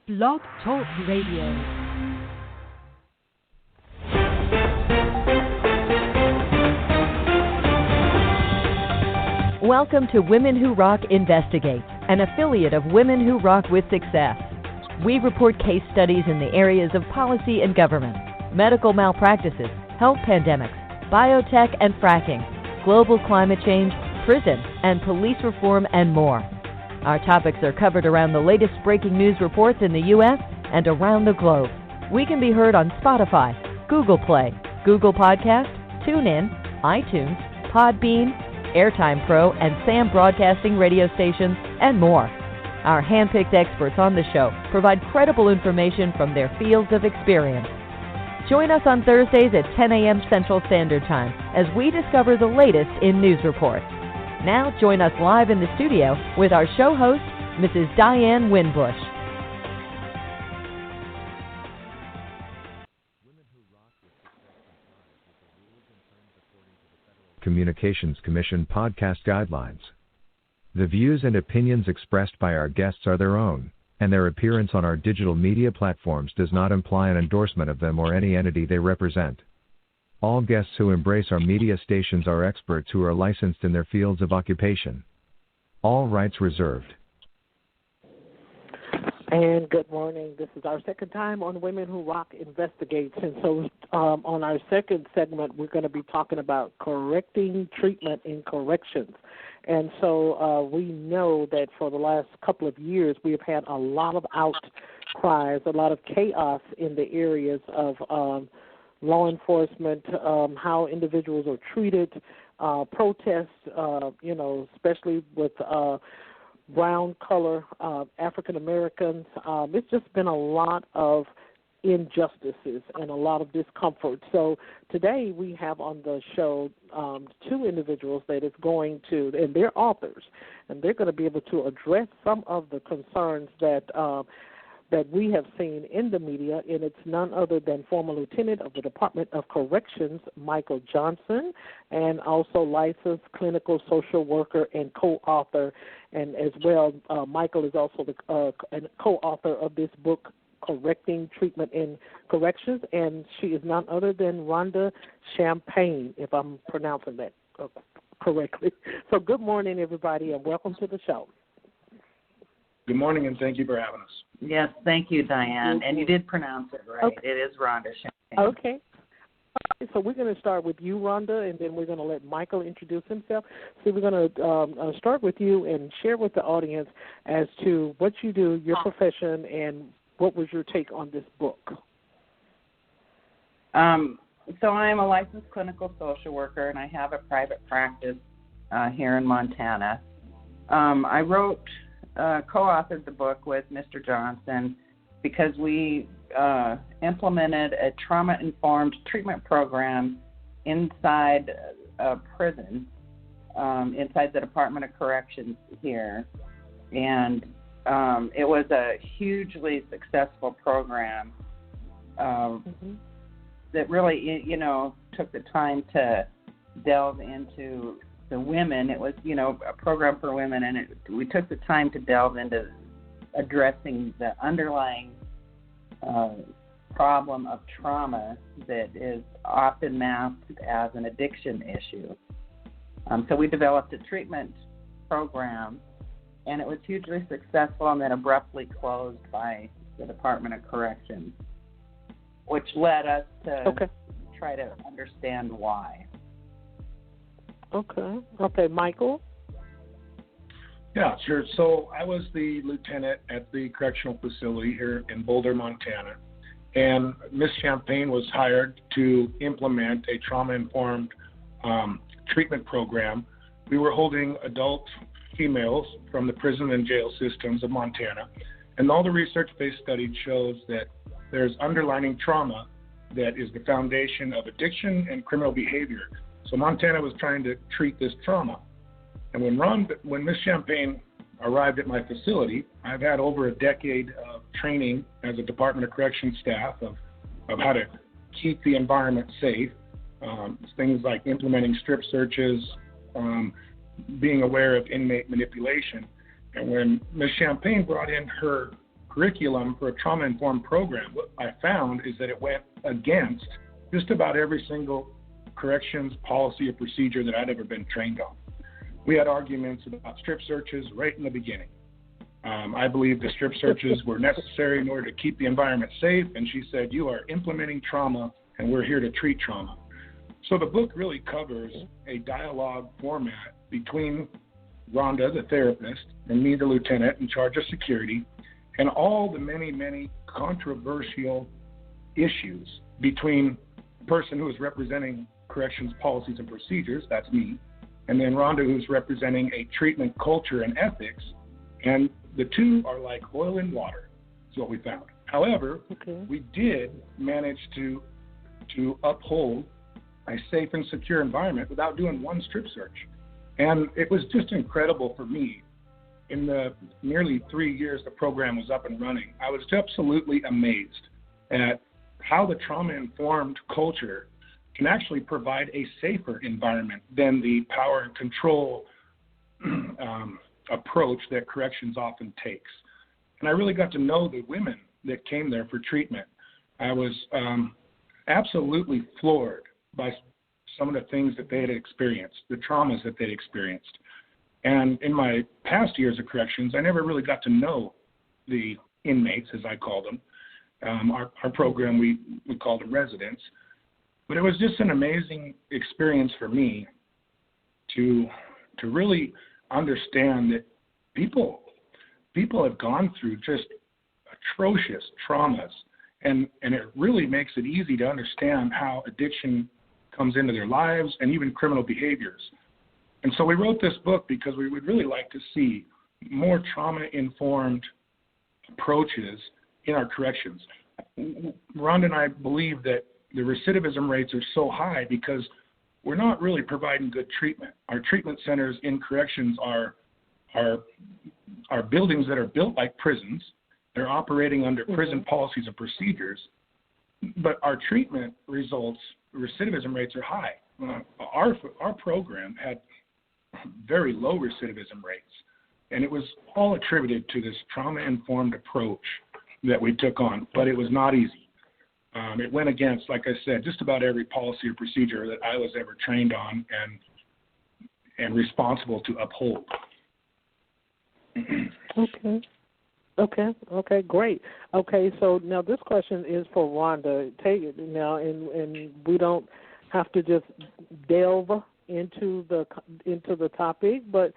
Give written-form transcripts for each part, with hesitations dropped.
Blog Talk Radio. Welcome to Women Who Rock Investigate, an affiliate of Women Who Rock with Success. We report case studies in the areas of policy and government, medical malpractices, health pandemics, biotech and fracking, global climate change, prison, and police reform, and more. Our topics are covered around the latest breaking news reports in the U.S. and around the globe. We can be heard on Spotify, Google Play, Google Podcast, TuneIn, iTunes, Podbean, Airtime Pro, and SAM Broadcasting radio stations, and more. Our hand-picked experts on the show provide credible information from their fields of experience. Join us on Thursdays at 10 a.m. Central Standard Time as we discover the latest in news reports. Now join us live in the studio with our show host, Mrs. Diane Winbush. Communications Commission podcast guidelines. The views and opinions expressed by our guests are their own, and their appearance on our digital media platforms does not imply an endorsement of them or any entity they represent. All guests who embrace our media stations are experts who are licensed in their fields of occupation. All rights reserved. And good morning. This is our second time on Women Who Rock Investigates. And so on our second segment, we're going to be talking about correcting treatment in corrections. And so we know that for the last couple of years, we have had a lot of outcries, a lot of chaos in the areas of law enforcement, how individuals are treated, protests, especially with brown color, African Americans. It's just been a lot of injustices and a lot of discomfort. So today we have on the show two individuals that is going to, and they're authors, and they're going to be able to address some of the concerns that we have seen in the media, and it's none other than former lieutenant of the Department of Corrections, Michael Johnson, and also licensed clinical social worker and co-author, and as well, Michael is also the co-author of this book, Correcting Treatment in Corrections, and she is none other than Rhonda Champagne, if I'm pronouncing that correctly. So good morning, everybody, and welcome to the show. Good morning, and thank you for having us. Yes, thank you, Diane. And you did pronounce it right. Okay. It is Rhonda Champagne. Okay. So we're going to start with you, Rhonda, and then we're going to let Michael introduce himself. So we're going to start with you and share with the audience as to what you do, your profession, and what was your take on this book? So I am a licensed clinical social worker, and I have a private practice here in Montana. I co-authored the book with Mr. Johnson because we implemented a trauma-informed treatment program inside a prison, inside the Department of Corrections here. And it was a hugely successful program that really, took the time to delve into the women. It was, a program for women, and we took the time to delve into addressing the underlying problem of trauma that is often masked as an addiction issue. So we developed a treatment program, and it was hugely successful and then abruptly closed by the Department of Corrections, which led us to try to understand why. Okay, Michael? Yeah, sure. So I was the lieutenant at the correctional facility here in Boulder, Montana, and Ms. Champagne was hired to implement a trauma-informed treatment program. We were holding adult females from the prison and jail systems of Montana, and all the research-based studies shows that there's underlining trauma that is the foundation of addiction and criminal behavior. So Montana was trying to treat this trauma. And when Ms. Champagne arrived at my facility, I've had over a decade of training as a Department of Corrections staff of how to keep the environment safe, things like implementing strip searches, being aware of inmate manipulation. And when Ms. Champagne brought in her curriculum for a trauma-informed program, what I found is that it went against just about every single corrections policy or procedure that I'd ever been trained on. We had arguments about strip searches right in the beginning. I believe the strip searches were necessary in order to keep the environment safe, and she said, you are implementing trauma, and we're here to treat trauma. So the book really covers a dialogue format between Rhonda, the therapist, and me, the lieutenant in charge of security, and all the many, many controversial issues between the person who is representing corrections policies and procedures, that's me, and then Rhonda, who's representing a treatment culture and ethics, and the two are like oil and water, is what we found. However, we did manage to uphold a safe and secure environment without doing one strip search. And it was just incredible for me. In the nearly 3 years the program was up and running, I was absolutely amazed at how the trauma-informed culture can actually provide a safer environment than the power and control approach that corrections often takes. And I really got to know the women that came there for treatment. I was absolutely floored by some of the things that they had experienced, the traumas that they'd experienced. And in my past years of corrections, I never really got to know the inmates, as I call them. Our program, we called them residents. But it was just an amazing experience for me to really understand that people have gone through just atrocious traumas, and it really makes it easy to understand how addiction comes into their lives and even criminal behaviors. And so we wrote this book because we would really like to see more trauma-informed approaches in our corrections. Rhonda and I believe that the recidivism rates are so high because we're not really providing good treatment. Our treatment centers in corrections are buildings that are built like prisons. They're operating under prison policies and procedures, but our treatment results, recidivism rates are high. Our program had very low recidivism rates, and it was all attributed to this trauma-informed approach that we took on, but it was not easy. It went against, like I said, just about every policy or procedure that I was ever trained on and responsible to uphold. Okay, great. Okay, so now this question is for Rhonda. Take it now, and we don't have to just delve into the topic, but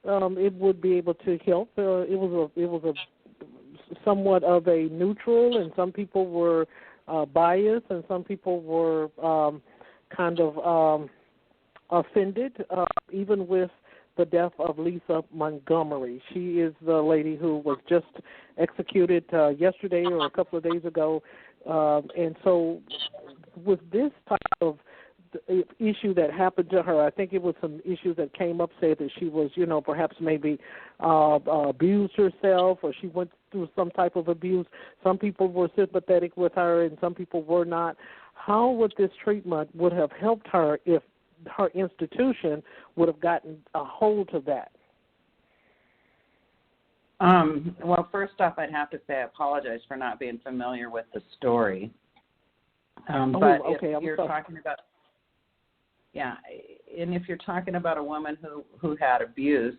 it would be able to help. It was a somewhat of a neutral, and some people were biased, and some people were kind of offended, even with the death of Lisa Montgomery. She is the lady who was just executed yesterday or a couple of days ago. And so with this type of issue that happened to her, I think it was some issues that came up, say that she was, perhaps maybe abused herself, or she went through some type of abuse. Some people were sympathetic with her and some people were not. How would this treatment would have helped her if her institution would have gotten a hold of that? Well, first off, I'd have to say I apologize for not being familiar with the story. But if you're talking about, and if you're talking about a woman who had abuse,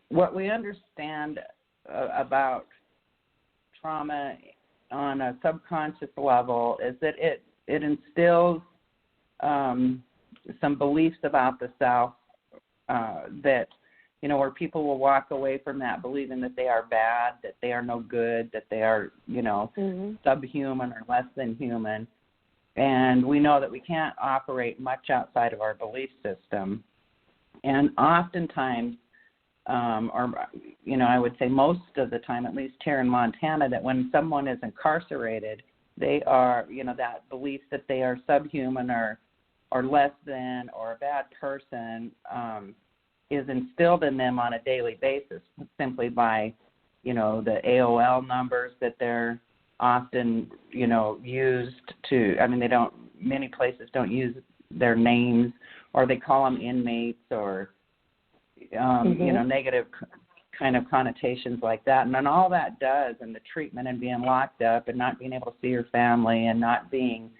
what we understand about trauma on a subconscious level is that it instills some beliefs about the self that, where people will walk away from that believing that they are bad, that they are no good, that they are, subhuman or less than human. And we know that we can't operate much outside of our belief system. And oftentimes, I would say most of the time, at least here in Montana, that when someone is incarcerated, they are, that belief that they are subhuman or less than or a bad person is instilled in them on a daily basis simply by, the AOL numbers that they're often, used to, many places don't use their names, or they call them inmates or, negative kind of connotations like that. And then all that does, and the treatment and being locked up and not being able to see your family and not being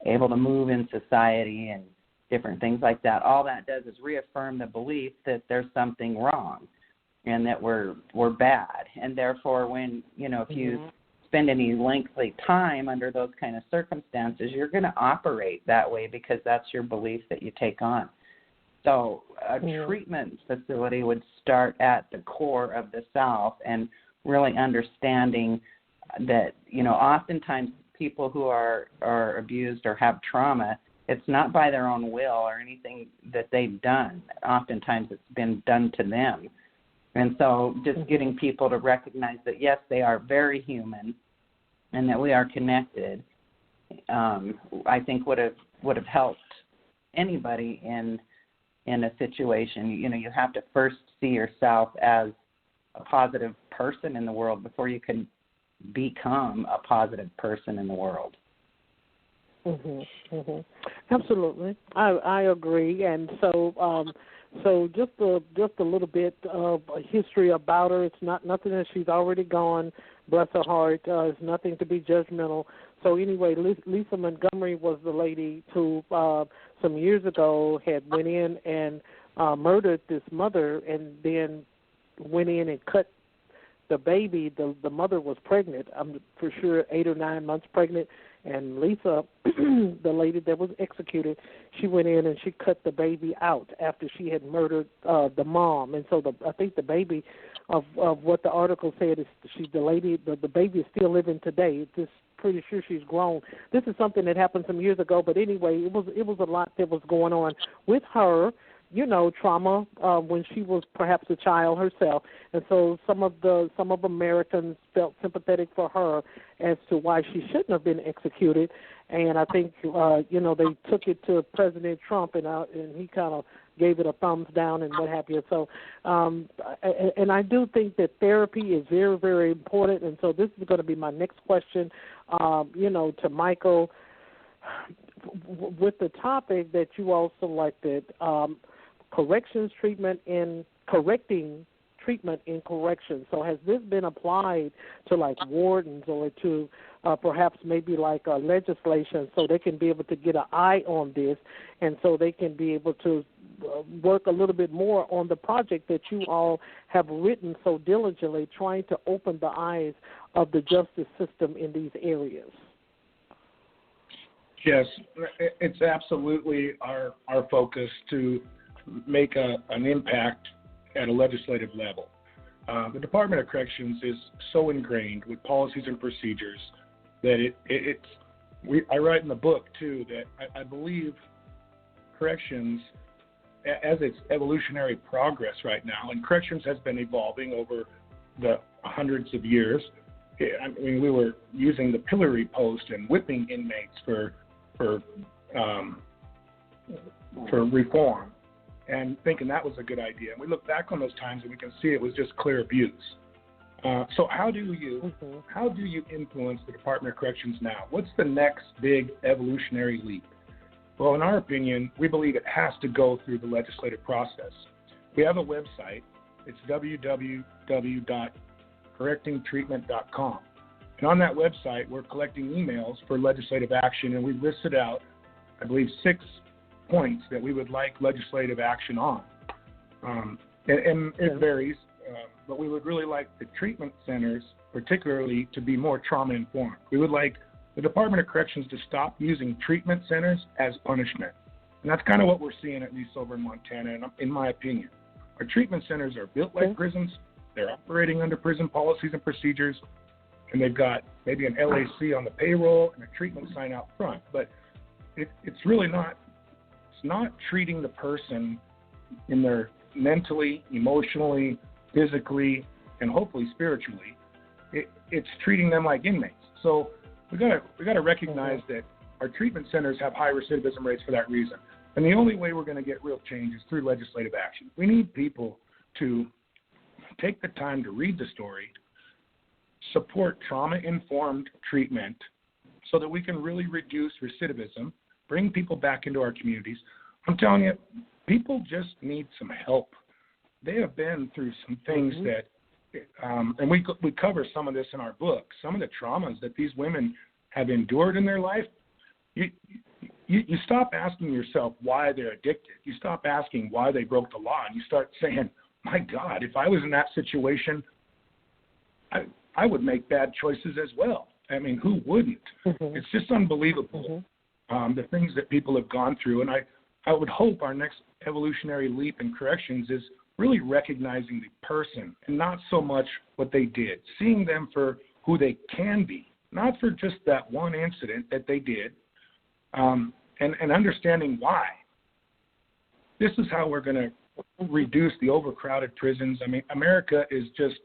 able to move in society and different things like that, all that does is reaffirm the belief that there's something wrong and that we're bad. And therefore, when, if you spend any lengthy time under those kind of circumstances, you're going to operate that way because that's your belief that you take on. So a treatment facility would start at the core of the South and really understanding that, oftentimes people who are abused or have trauma, it's not by their own will or anything that they've done. Oftentimes it's been done to them. And so just getting people to recognize that, yes, they are very human and that we are connected, I think would have helped anybody in a situation. You have to first see yourself as a positive person in the world before you can become a positive person in the world. Absolutely, I agree. And so, so just a little bit of a history about her. It's not nothing that she's already gone. Bless her heart. It's nothing to be judgmental. So anyway, Lisa Montgomery was the lady who some years ago had went in and murdered this mother, and then went in and cut the baby. The mother was pregnant. I'm for sure 8 or 9 months pregnant. And Lisa, the lady that was executed, she went in and she cut the baby out after she had murdered the mom. And so I think the baby, of what the article said, is the baby is still living today. It's just pretty sure she's grown. This is something that happened some years ago, but anyway, it was a lot that was going on with her. Trauma when she was perhaps a child herself, and so some of Americans felt sympathetic for her as to why she shouldn't have been executed, and I think they took it to President Trump, and he kind of gave it a thumbs down and what have you. So, and I do think that therapy is very, very important, and so this is going to be my next question, to Michael, with the topic that you all selected. Corrections treatment in correcting treatment in corrections. So has this been applied to like wardens or to perhaps maybe like legislation so they can be able to get an eye on this and so they can be able to work a little bit more on the project that you all have written so diligently, trying to open the eyes of the justice system in these areas? Yes, it's absolutely our focus to make an impact at a legislative level. The Department of Corrections is so ingrained with policies and procedures that I write in the book too that I believe corrections, as its evolutionary progress right now, and corrections has been evolving over the hundreds of years. I mean, we were using the pillory post and whipping inmates for reform, and thinking that was a good idea. And we look back on those times and we can see it was just clear abuse. So how do you influence the Department of Corrections now? What's the next big evolutionary leap? Well, in our opinion, we believe it has to go through the legislative process. We have a website. It's www.correctingtreatment.com. And on that website, we're collecting emails for legislative action, and we've listed out, I believe, 6 points that we would like legislative action on. And it varies, but we would really like the treatment centers, particularly, to be more trauma-informed. We would like the Department of Corrections to stop using treatment centers as punishment. And that's kind of what we're seeing, at least over in Montana, in my opinion. Our treatment centers are built like prisons. They're operating under prison policies and procedures, and they've got maybe an LAC on the payroll and a treatment sign out front. But it's really not. It's not treating the person in their mentally, emotionally, physically, and hopefully spiritually. It's treating them like inmates. So we got to recognize that our treatment centers have high recidivism rates for that reason. And the only way we're going to get real change is through legislative action. We need people to take the time to read the story, support trauma-informed treatment so that we can really reduce recidivism, bring people back into our communities. I'm telling you, people just need some help. They have been through some things that and we cover some of this in our book, some of the traumas that these women have endured in their life, you stop asking yourself why they're addicted. You stop asking why they broke the law, and you start saying, my God, if I was in that situation, I would make bad choices as well. I mean, who wouldn't? Mm-hmm. It's just unbelievable, the things that people have gone through. And I would hope our next evolutionary leap in corrections is really recognizing the person and not so much what they did, seeing them for who they can be, not for just that one incident that they did, and understanding why. This is how we're going to reduce the overcrowded prisons. I mean, America is just,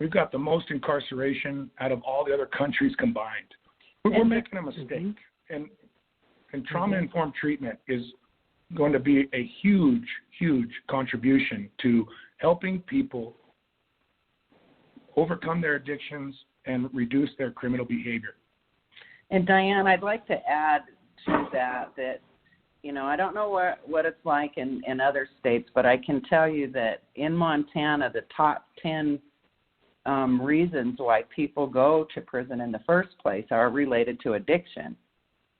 we've got the most incarceration out of all the other countries combined. We're making a mistake. And trauma-informed treatment is going to be a huge, huge contribution to helping people overcome their addictions and reduce their criminal behavior. And Diane, I'd like to add to that, you know, I don't know what it's like in other states, but I can tell you that in Montana, the top 10 reasons why people go to prison in the first place are related to addiction.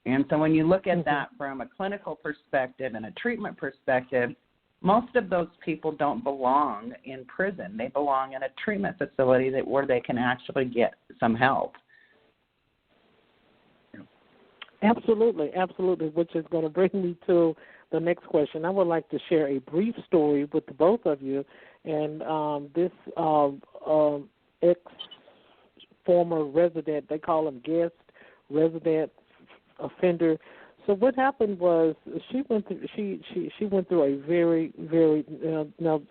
And so when you look at that from a clinical perspective and a treatment perspective, most of those people don't belong in prison. They belong in a treatment facility where they can actually get some help. Absolutely, absolutely, which is going to bring me to the next question. I would like to share a brief story with the both of you. And this ex-former resident, they call him guest resident offender. So what happened was she went through a very, very now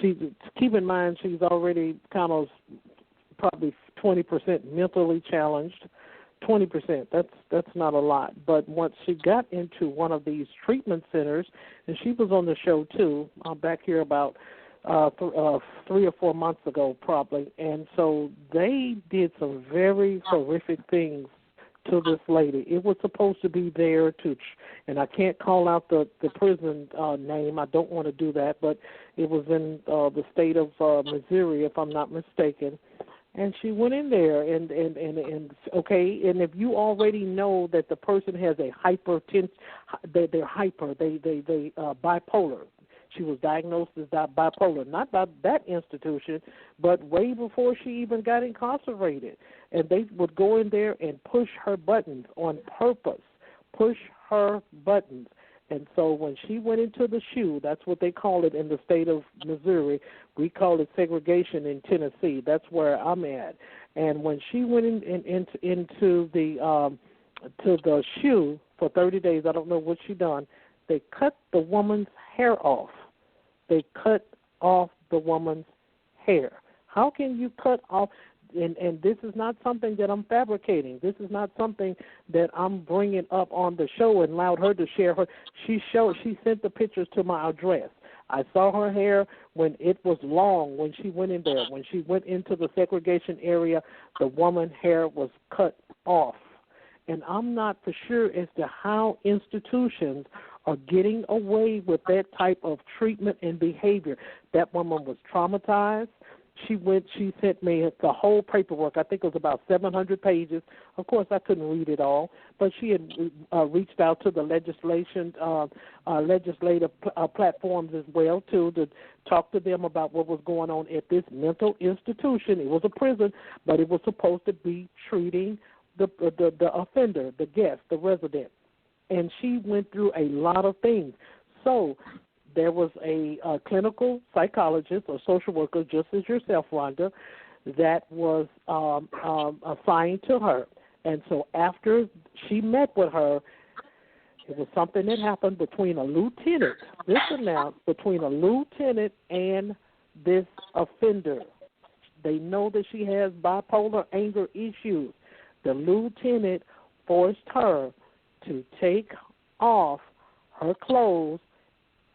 keep in mind she's already kind of probably 20% mentally challenged. 20%, that's not a lot. But once she got into one of these treatment centers, and she was on the show too, back here about 3 or 4 months ago probably, and so they did some very horrific things to this lady. It was supposed to be there to, and I can't call out the prison name, I don't want to do that, but it was in the state of Missouri, if I'm not mistaken. And she went in there, and okay, and if you already know that the person has a they're hyper, they bipolar. She was diagnosed as bipolar, not by that institution, but way before she even got incarcerated. And they would go in there and push her buttons on purpose, push her buttons. And so when she went into the SHU, that's what they call it in the state of Missouri. We call it segregation in Tennessee. That's where I'm at. And when she went into the to the SHU for 30 days, I don't know what she done, they cut the woman's hair off. They cut off the woman's hair. How can you cut off? And this is not something that I'm fabricating. This is not something that I'm bringing up on the show and allowed her to share her. She sent the pictures to my address. I saw her hair when it was long when she went in there. When she went into the segregation area, the woman's hair was cut off. And I'm not for sure as to how institutions are getting away with that type of treatment and behavior. That woman was traumatized. She sent me the whole paperwork. I think it was about 700 pages. Of course, I couldn't read it all, but she had reached out to the legislative platforms as well, too, to talk to them about what was going on at this mental institution. It was a prison, but it was supposed to be treating the offender, the guest, the resident. And she went through a lot of things. So there was a clinical psychologist or social worker, just as yourself, Rhonda, that was assigned to her. And so after she met with her, it was something that happened between a lieutenant, between a lieutenant and this offender. They know that she has bipolar anger issues. The lieutenant forced her to take off her clothes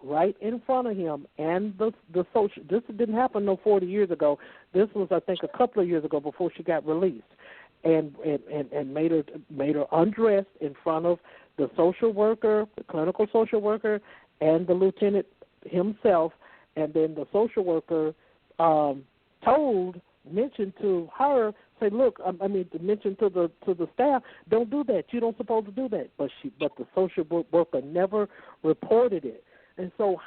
right in front of him, and the social. This didn't happen 40 years ago. This was, I think, a couple of years ago before she got released, and made her undressed in front of the social worker, the clinical social worker, and the lieutenant himself, and then the social worker mentioned to her, say, look, mention to the staff, don't do that. You don't supposed to do that. But the social worker never reported it. And so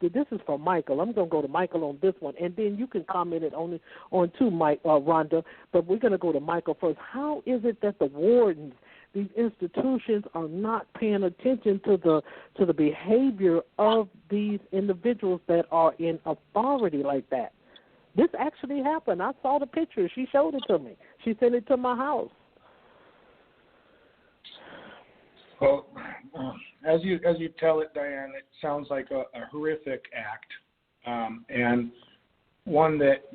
this is for Michael. I'm going to go to Michael on this one, and then you can comment it on too, Rhonda, but we're going to go to Michael first. How is it that the wardens, these institutions, are not paying attention to the behavior of these individuals that are in authority like that? This actually happened. I saw the picture. She showed it to me. She sent it to my house. Well, as you tell it, Diane, it sounds like a horrific act, and one that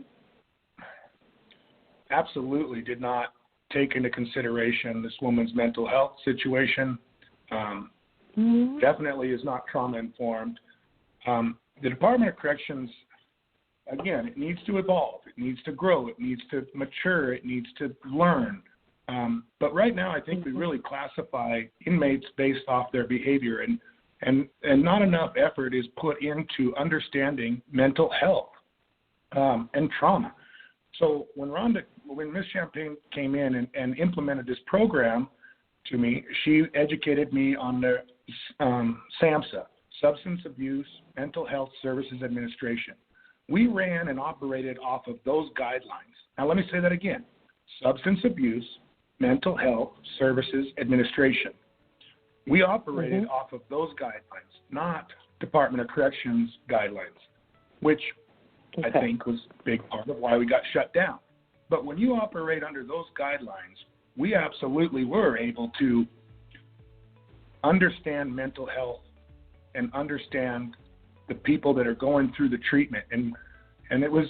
absolutely did not take into consideration this woman's mental health situation. Definitely is not trauma-informed. The Department of Corrections, again, it needs to evolve. It needs to grow. It needs to mature. It needs to learn. But right now, I think we really classify inmates based off their behavior, and not enough effort is put into understanding mental health and trauma. So when Ms. Champagne came in and implemented this program to me, she educated me on the SAMHSA, Substance Abuse Mental Health Services Administration. We ran and operated off of those guidelines. Now let me say that again: Substance Abuse Mental Health Services Administration. We operated off of those guidelines, not Department of Corrections guidelines, which I think was a big part of why we got shut down. But when you operate under those guidelines, we absolutely were able to understand mental health and understand the people that are going through the treatment, and it was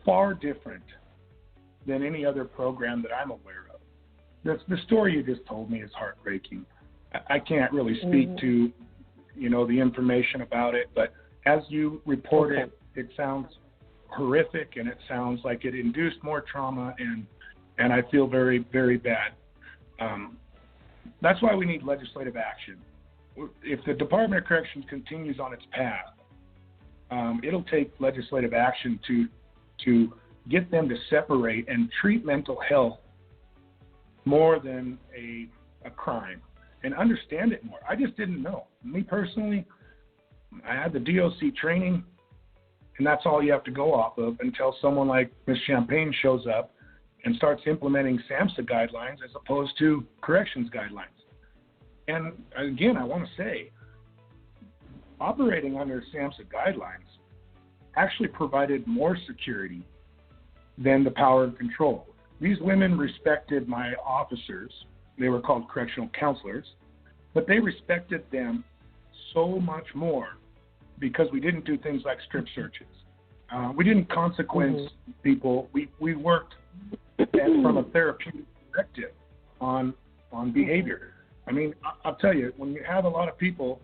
far different than any other program that I'm aware of. The story you just told me is heartbreaking. I can't really speak to, the information about it, but as you report it, it sounds horrific, and it sounds like it induced more trauma, and I feel very, very bad. That's why we need legislative action. If the Department of Corrections continues on its path, it'll take legislative action to get them to separate and treat mental health more than a crime and understand it more. I just didn't know. Me personally, I had the DOC training, and that's all you have to go off of until someone like Ms. Champagne shows up and starts implementing SAMHSA guidelines as opposed to corrections guidelines. And again, I want to say, operating under SAMHSA guidelines actually provided more security than the power and control. These women respected my officers. They were called correctional counselors, but they respected them so much more because we didn't do things like strip searches. We didn't consequence people. We worked from a therapeutic perspective on behavior. I mean, I'll tell you, when you have a lot of people,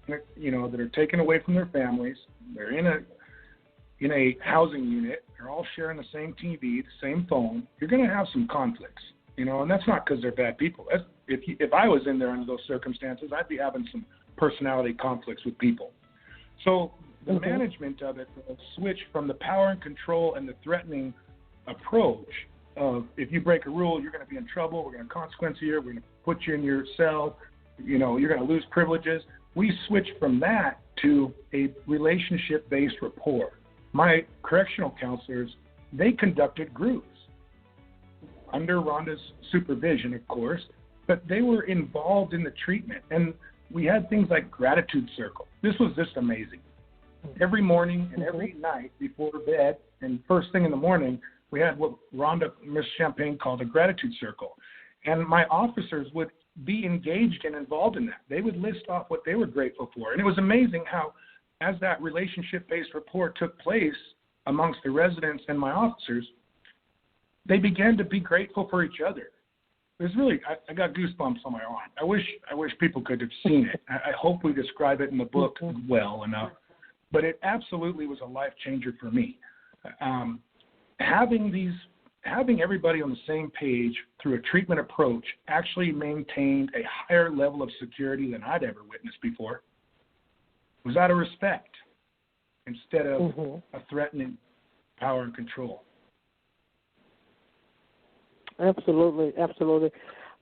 that are taken away from their families, they're in a housing unit, they're all sharing the same TV, the same phone, you're going to have some conflicts, and that's not because they're bad people. If I was in there under those circumstances, I'd be having some personality conflicts with people. So the management of it switched from the power and control and the threatening approach of, if you break a rule, you're going to be in trouble, we're going to consequence you, we're going to put you in your cell, you're going to lose privileges. We switched from that to a relationship-based rapport. My correctional counselors, they conducted groups under Rhonda's supervision, of course, but they were involved in the treatment. And we had things like gratitude circle. This was just amazing. Every morning and every night before bed and first thing in the morning, we had what Ms. Champagne called a gratitude circle. And my officers would be engaged and involved in that. They would list off what they were grateful for. And it was amazing how, as that relationship-based rapport took place amongst the residents and my officers, they began to be grateful for each other. It was really, I got goosebumps on my arm. I wish people could have seen it. I hope we describe it in the book well enough. But it absolutely was a life changer for me. Having everybody on the same page through a treatment approach actually maintained a higher level of security than I'd ever witnessed before. It was out of respect. instead of a threatening power and control. Absolutely.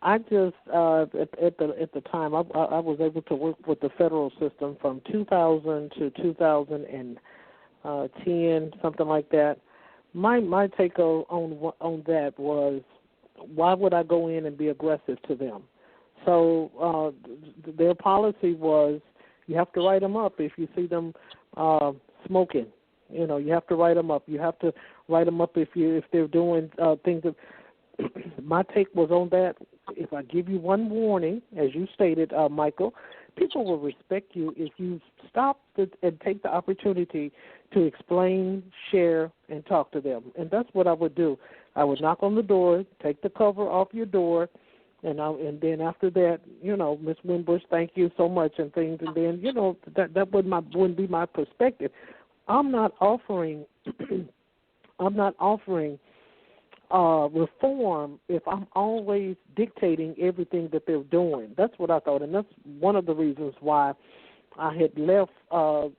I just at the time I was able to work with the federal system from 2000 to 2010, something like that. My take on that was, why would I go in and be aggressive to them? So their policy was, you have to write them up if you see them smoking. You have to write them up. You have to write them up if they're doing things that. My take was on that. If I give you one warning, as you stated, Michael, people will respect you if you stop and take the opportunity to explain, share, and talk to them. And that's what I would do. I would knock on the door, take the cover off your door, and then after that, Ms. Winbush, thank you so much, and things. And then, that wouldn't be my perspective. I'm not offering reform if I'm always dictating everything that they're doing. That's what I thought, and that's one of the reasons why I had left the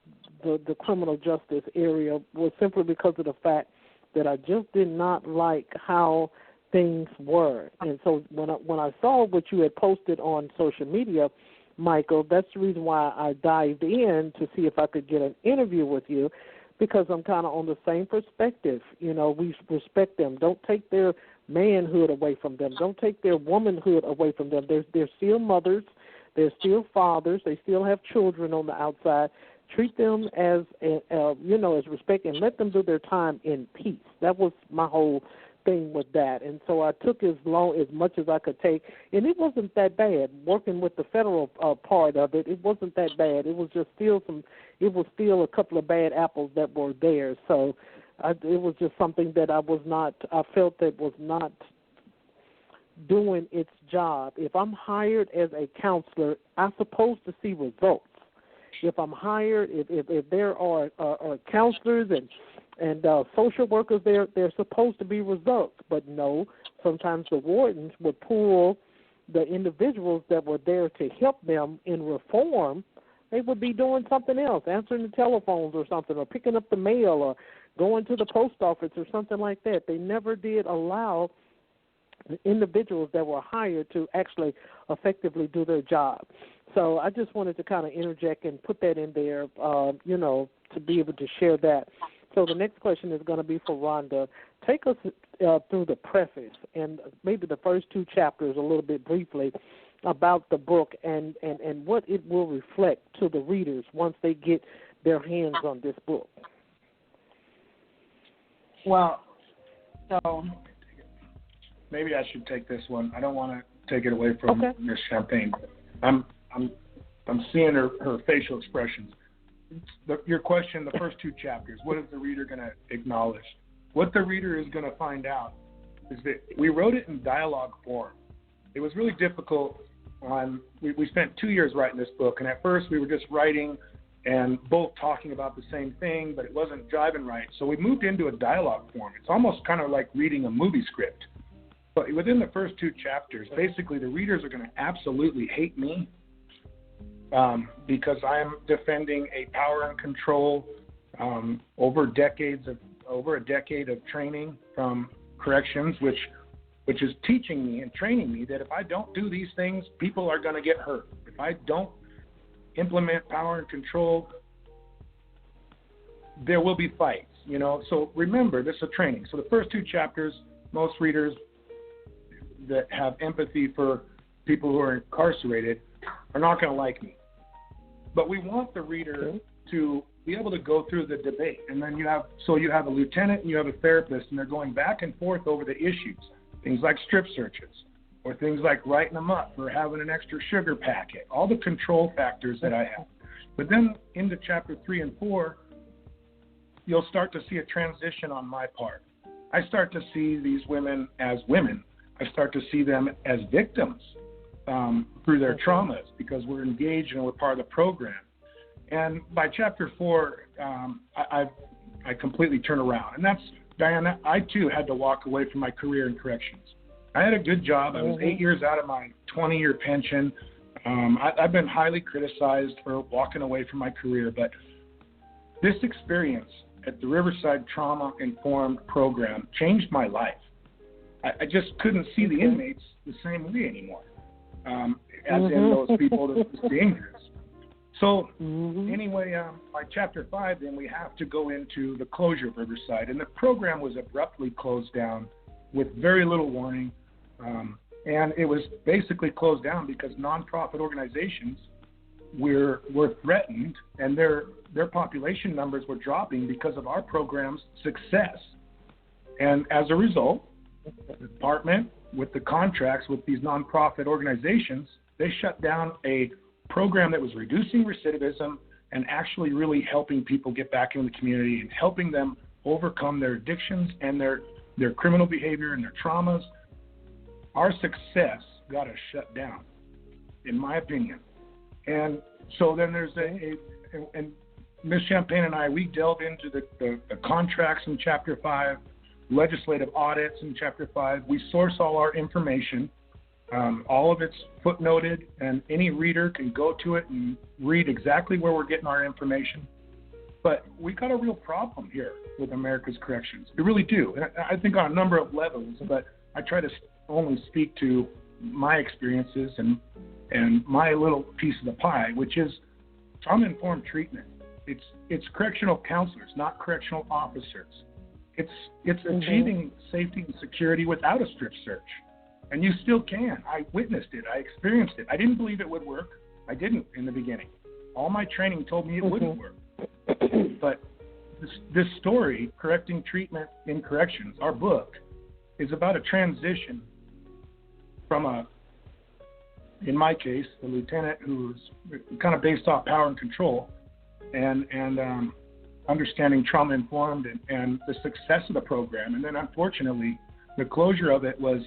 criminal justice area, was simply because of the fact that I just did not like how things were. And so when I saw what you had posted on social media, Michael, that's the reason why I dived in to see if I could get an interview with you, because I'm kind of on the same perspective. We respect them. Don't take their manhood away from them. Don't take their womanhood away from them. They're still mothers. They're still fathers. They still have children on the outside. Treat them as as respect, and let them do their time in peace. That was my whole thing with that. And so I took as much as I could take, and it wasn't that bad. Working with the federal part of it, it wasn't that bad. It was just still a couple of bad apples that were there. So it was just something that I felt that was not doing its job. If I'm hired as a counselor, I'm supposed to see results. If I'm hired, if there are counselors and social workers, they're supposed to be results. But no, sometimes the wardens would pull the individuals that were there to help them in reform. They would be doing something else, answering the telephones or something, or picking up the mail, or going to the post office or something like that. They never did allow the individuals that were hired to actually effectively do their job. So I just wanted to kind of interject and put that in there, to be able to share that. So the next question is going to be for Rhonda. Take us through the preface and maybe the first two chapters a little bit briefly about the book and what it will reflect to the readers once they get their hands on this book. Well, so maybe I should take this one. I don't want to take it away from Ms. Champagne. I'm seeing her facial expressions. Your question, the first two chapters, what is the reader going to acknowledge? What the reader is going to find out is that we wrote it in dialogue form. It was really difficult. We spent 2 years writing this book, and at first we were just writing and both talking about the same thing, but it wasn't driving right. So we moved into a dialogue form. It's almost kind of like reading a movie script. But within the first two chapters, basically the readers are going to absolutely hate me because I am defending a power and control over a decade of training from corrections, which is teaching me and training me that if I don't do these things, people are going to get hurt. If I don't implement power and control, there will be fights. So remember, this is a training. So the first two chapters, most readers that have empathy for people who are incarcerated are not going to like me. But we want the reader to be able to go through the debate. And then you have a lieutenant and you have a therapist, and they're going back and forth over the issues, things like strip searches or things like writing them up or having an extra sugar packet, all the control factors that I have. But then into chapter 3 and 4, you'll start to see a transition on my part. I start to see these women as women. I start to see them as victims through their traumas because we're engaged and we're part of the program. And by chapter 4, I completely turn around. And that's, Diana, I too had to walk away from my career in corrections. I had a good job. I was 8 years out of my 20-year pension. I've been highly criticized for walking away from my career, but This experience at the Riverside Trauma Informed Program changed my life. I just couldn't see the inmates the same way anymore, as in those people that was dangerous. So anyway, by Chapter 5, then we have to go into the closure of Riverside. And the program was abruptly closed down with very little warning. And it was basically closed down because nonprofit organizations were threatened, and their population numbers were dropping because of our program's success. And as a result, the department, with the contracts with these nonprofit organizations, they shut down a program that was reducing recidivism and actually really helping people get back into the community and helping them overcome their addictions and their criminal behavior and their traumas. Our success got us shut down, in my opinion. And so then there's and Ms. Champagne and I, we delve into the contracts in Chapter 5, legislative audits in Chapter 5. We source all our information. All of it's footnoted, and any reader can go to it and read exactly where we're getting our information. But we got a real problem here with America's corrections. We really do. And I think on a number of levels, but I try to only speak to my experiences and my little piece of the pie, which is trauma-informed treatment. It's correctional counselors, not correctional officers. It's achieving safety and security without a strip search. And you still can. I witnessed it. I experienced it. I didn't believe it would work. I didn't in the beginning. All my training told me it wouldn't work. But this story, Correcting Treatment in Corrections, our book, is about a transition from in my case, the lieutenant who's kind of based off power and control and understanding trauma-informed and the success of the program. And then, unfortunately, the closure of it was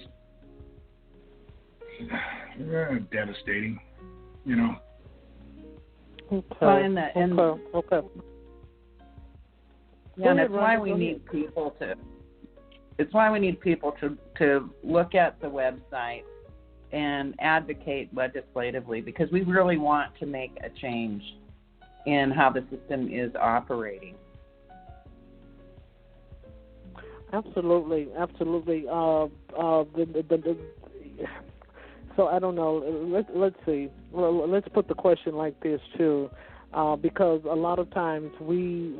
devastating, you know. Okay. Well, okay. Yeah, and it's why we need people to. It's why we need people to look at the website and advocate legislatively, because we really want to make a change in how the system is operating. Absolutely. So I don't know. Let's see. Well, let's put the question like this too, because a lot of times we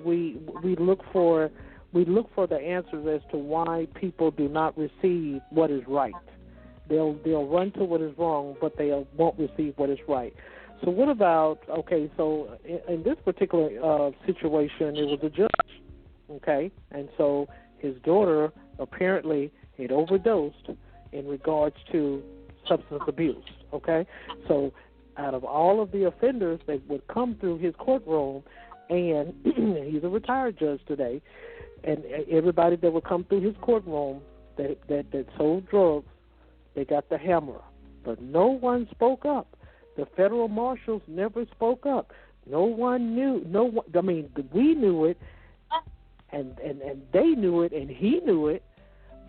look for the answers as to why people do not receive what is right. They'll run to what is wrong, but they won't receive what is right. So what about, okay, so in this particular situation, it was a judge, okay? And so his daughter apparently had overdosed in regards to substance abuse, okay? So out of all of the offenders that would come through his courtroom, and he's a retired judge today, and everybody that would come through his courtroom that sold drugs, they got the hammer. But no one spoke up. The federal marshals never spoke up. No one knew. We knew it, and they knew it, and he knew it,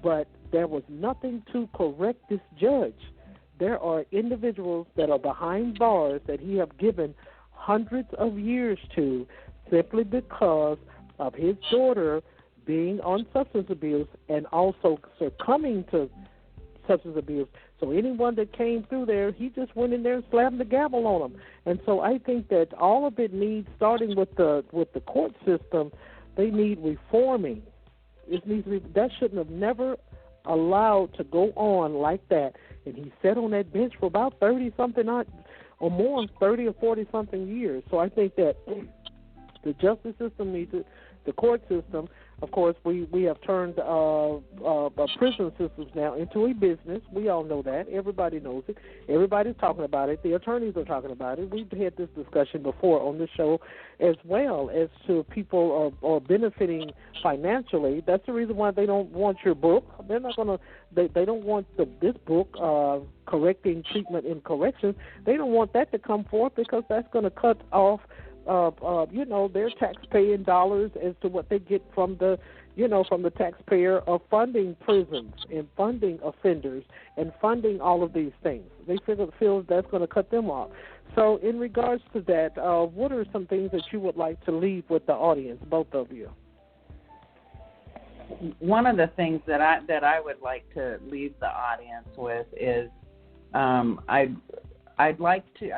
but there was nothing to correct this judge. There are individuals that are behind bars that he have given hundreds of years to simply because of his daughter being on substance abuse and also succumbing to substance abuse. So anyone that came through there, he just went in there and slammed the gavel on them. And so I think that all of it needs, starting with the court system, they need reforming. It needs to be, that shouldn't have never allowed to go on like that. And he sat on that bench for about 30-something or more, 30 or 40-something years. So I think that the justice system needs it, the court system. Of course, we have turned prison systems now into a business. We all know that. Everybody knows it. Everybody's talking about it. The attorneys are talking about it. We've had this discussion before on the show as well, as to people are benefiting financially. That's the reason why they don't want your book. They're not going to. They don't want this book, Correcting Treatment in Corrections. They don't want that to come forth because that's going to cut off their tax-paying dollars as to what they get from the from the taxpayer of funding prisons and funding offenders and funding all of these things. They feel that's going to cut them off. So in regards to that, what are some things that you would like to leave with the audience, both of you? One of the things that I would like to leave the audience with is I'd like to,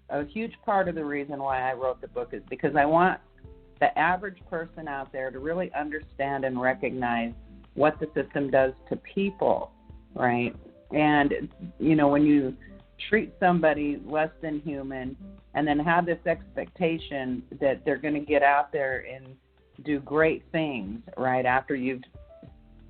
a huge part of the reason why I wrote the book is because I want the average person out there to really understand and recognize what the system does to people, right? And, when you treat somebody less than human and then have this expectation that they're going to get out there and do great things, right, after you've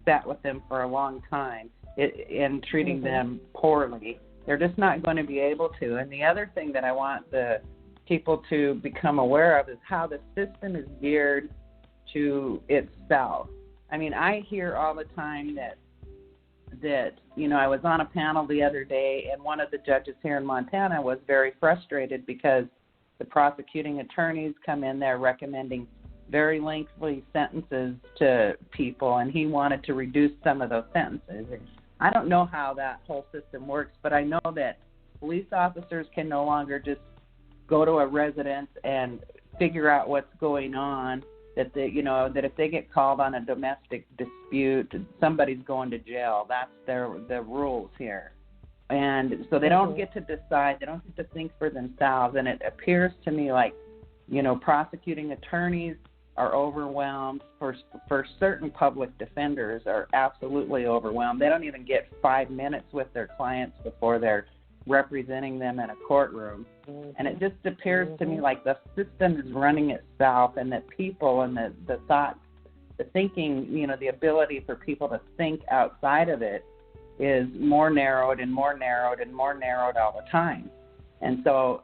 sat with them for a long time and treating them poorly, they're just not going to be able to. And the other thing that I want the people to become aware of is how the system is geared to itself. I hear all the time that I was on a panel the other day, and one of the judges here in Montana was very frustrated because the prosecuting attorneys come in there recommending very lengthy sentences to people, and he wanted to reduce some of those sentences. I don't know how that whole system works, but I know that police officers can no longer just go to a residence and figure out what's going on, that that if they get called on a domestic dispute, somebody's going to jail. That's the rules here. And so they don't get to decide, they don't get to think for themselves. And it appears to me like, prosecuting attorneys are overwhelmed. For certain public defenders are absolutely overwhelmed. They don't even get 5 minutes with their clients before they're representing them in a courtroom. And it just appears to me like the system is running itself, and that people and the thoughts, the thinking, the ability for people to think outside of it is more narrowed and more narrowed and more narrowed all the time. And so,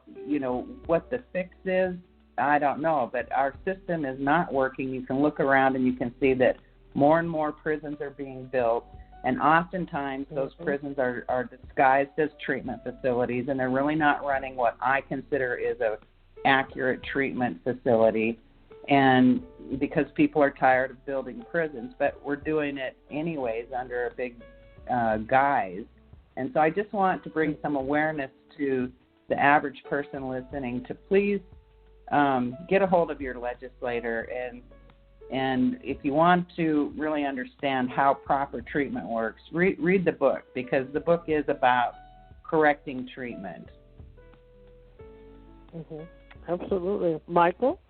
what the fix is, I don't know, but our system is not working. You can look around and you can see that more and more prisons are being built. And oftentimes those prisons are disguised as treatment facilities, and they're really not running what I consider is a accurate treatment facility. And because people are tired of building prisons, but we're doing it anyways under a big guise. And so I just want to bring some awareness to the average person listening to please get a hold of your legislator, and if you want to really understand how proper treatment works, read the book, because the book is about correcting treatment. Absolutely. Michael?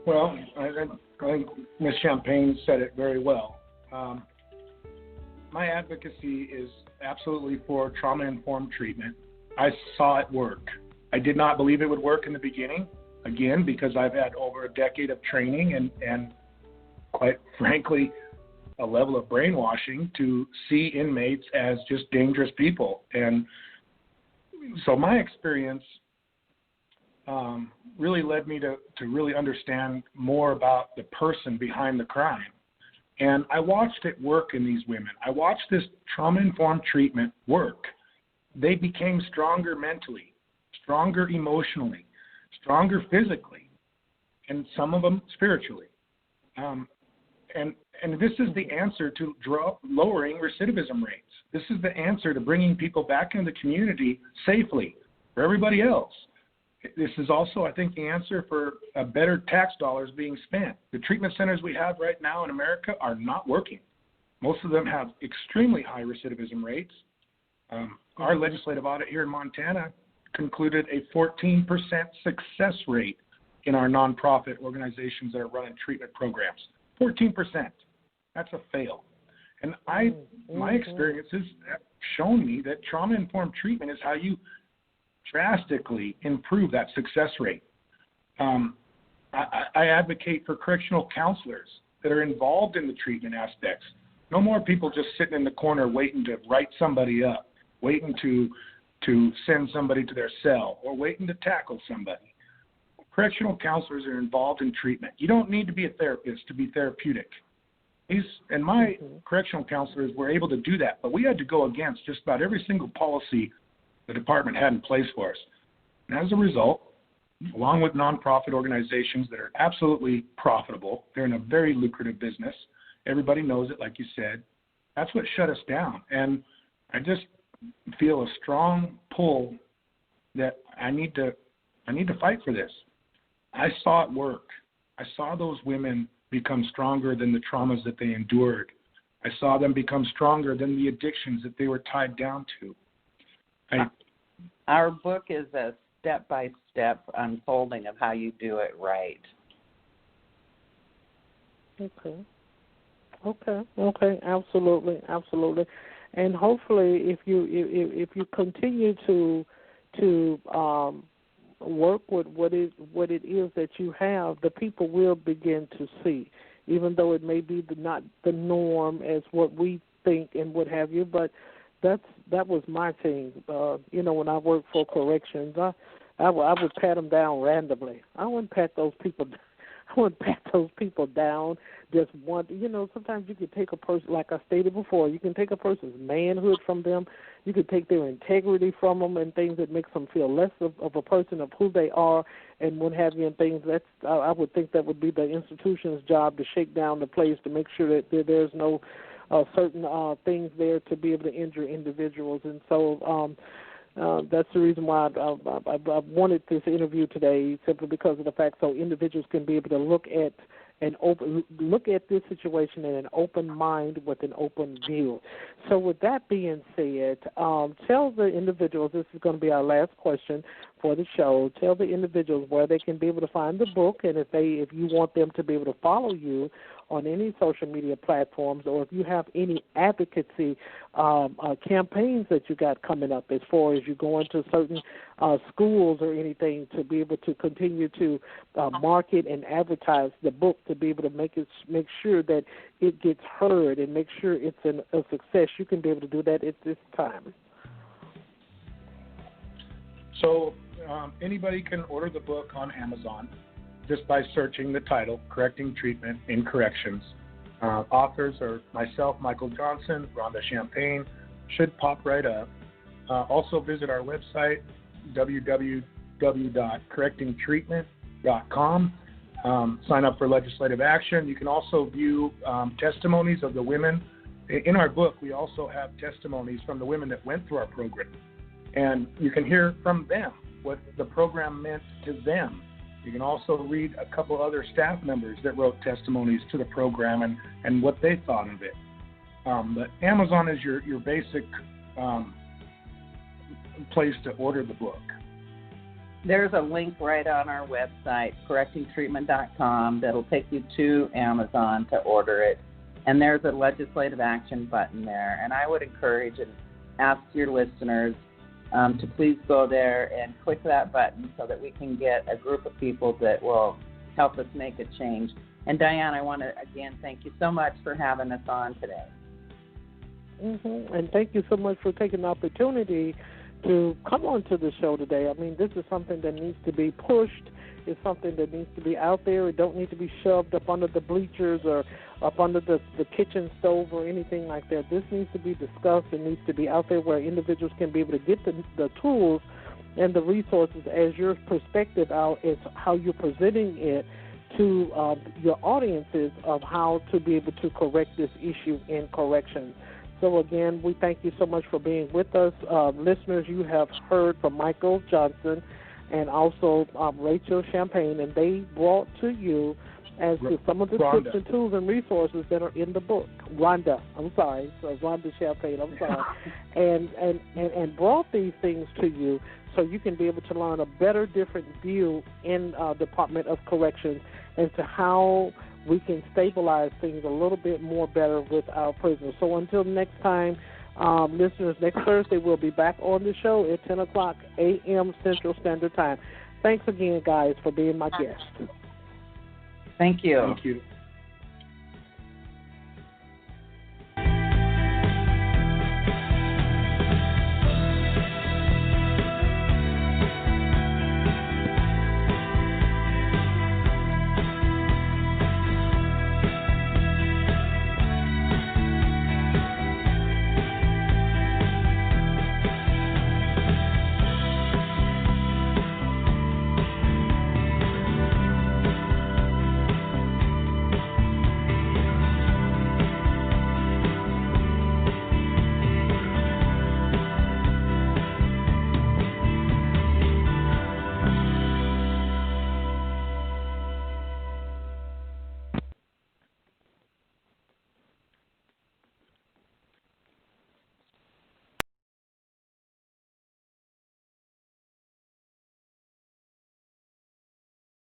Well, I think Ms. Champagne said it very well. My advocacy is absolutely for trauma-informed treatment. I saw it work. I did not believe it would work in the beginning, again, because I've had over a decade of training and quite frankly, a level of brainwashing to see inmates as just dangerous people. And so my experience really led me to really understand more about the person behind the crime. And I watched it work in these women. I watched this trauma-informed treatment work. They became stronger mentally, stronger emotionally, stronger physically, and some of them spiritually. And this is the answer to lowering recidivism rates. This is the answer to bringing people back into the community safely for everybody else. This is also, I think, the answer for better tax dollars being spent. The treatment centers we have right now in America are not working. Most of them have extremely high recidivism rates. Our legislative audit here in Montana concluded a 14% success rate in our nonprofit organizations that are running treatment programs. 14%. That's a fail. And my experiences have shown me that trauma-informed treatment is how you drastically improve that success rate. I advocate for correctional counselors that are involved in the treatment aspects. No more people just sitting in the corner waiting to write somebody up, waiting to send somebody to their cell, or waiting to tackle somebody. Correctional counselors are involved in treatment. You don't need to be a therapist to be therapeutic. My correctional counselors were able to do that, but we had to go against just about every single policy the department had in place for us. And as a result, along with nonprofit organizations that are absolutely profitable. They're in a very lucrative business. Everybody knows it, like you said. That's what shut us down. And I just feel a strong pull that I need to fight for this. I saw it work. I saw those women become stronger than the traumas that they endured. I saw them become stronger than the addictions that they were tied down to. Our book is a step-by-step unfolding of how you do it right. Okay, absolutely. And hopefully, if you continue to work with what it is that you have, the people will begin to see, even though it may be not the norm as what we think and what have you. But that was my thing. When I worked for corrections, I would pat them down randomly. I wouldn't pat those people down just one. Sometimes you can take a person, like I stated before, you can take a person's manhood from them. You can take their integrity from them and things that makes them feel less of a person of who they are and what have you and things. I would think that would be the institution's job to shake down the place to make sure that there's no certain things there to be able to injure individuals. And so that's the reason why I wanted this interview today, simply because of the fact so individuals can be able to look at this situation in an open mind with an open view. So with that being said, tell the individuals, this is going to be our last question for the show, tell the individuals where they can be able to find the book, and if you want them to be able to follow you on any social media platforms, or if you have any advocacy campaigns that you got coming up as far as you go into certain schools or anything to be able to continue to market and advertise the book, to be able to make sure that it gets heard and make sure it's a success, you can be able to do that at this time. So anybody can order the book on Amazon just by searching the title, Correcting Treatment in Corrections. Authors are myself, Michael Johnson, Rhonda Champagne, should pop right up. Also visit our website, www.correctingtreatment.com. Sign up for legislative action. You can also view testimonies of the women. In our book, we also have testimonies from the women that went through our program. And you can hear from them what the program meant to them. You can also read a couple other staff members that wrote testimonies to the program and what they thought of it. But Amazon is your basic place to order the book. There's a link right on our website, correctingtreatment.com, that'll take you to Amazon to order it. And there's a legislative action button there. And I would encourage and ask your listeners to please go there and click that button so that we can get a group of people that will help us make a change. And Diane, I want to again thank you so much for having us on today. And thank you so much for taking the opportunity to come on to the show today. I mean, this is something that needs to be pushed. It's something that needs to be out there. It don't need to be shoved up under the bleachers or up under the kitchen stove or anything like that. This needs to be discussed. It needs to be out there where individuals can be able to get the tools and the resources as your perspective out is how you're presenting it to your audiences of how to be able to correct this issue in corrections. So, again, we thank you so much for being with us. Listeners, you have heard from Michael Johnson and also Rachel Champagne, and they brought to you as to some of the tips and tools and resources that are in the book. Rhonda Champagne, and brought these things to you so you can be able to learn a better, different view in Department of Corrections as to how we can stabilize things a little bit more better with our prisoners. So until next time, listeners, next Thursday we'll be back on the show at 10 o'clock a.m. Central Standard Time. Thanks again, guys, for being my guest. Thank you. Thank you.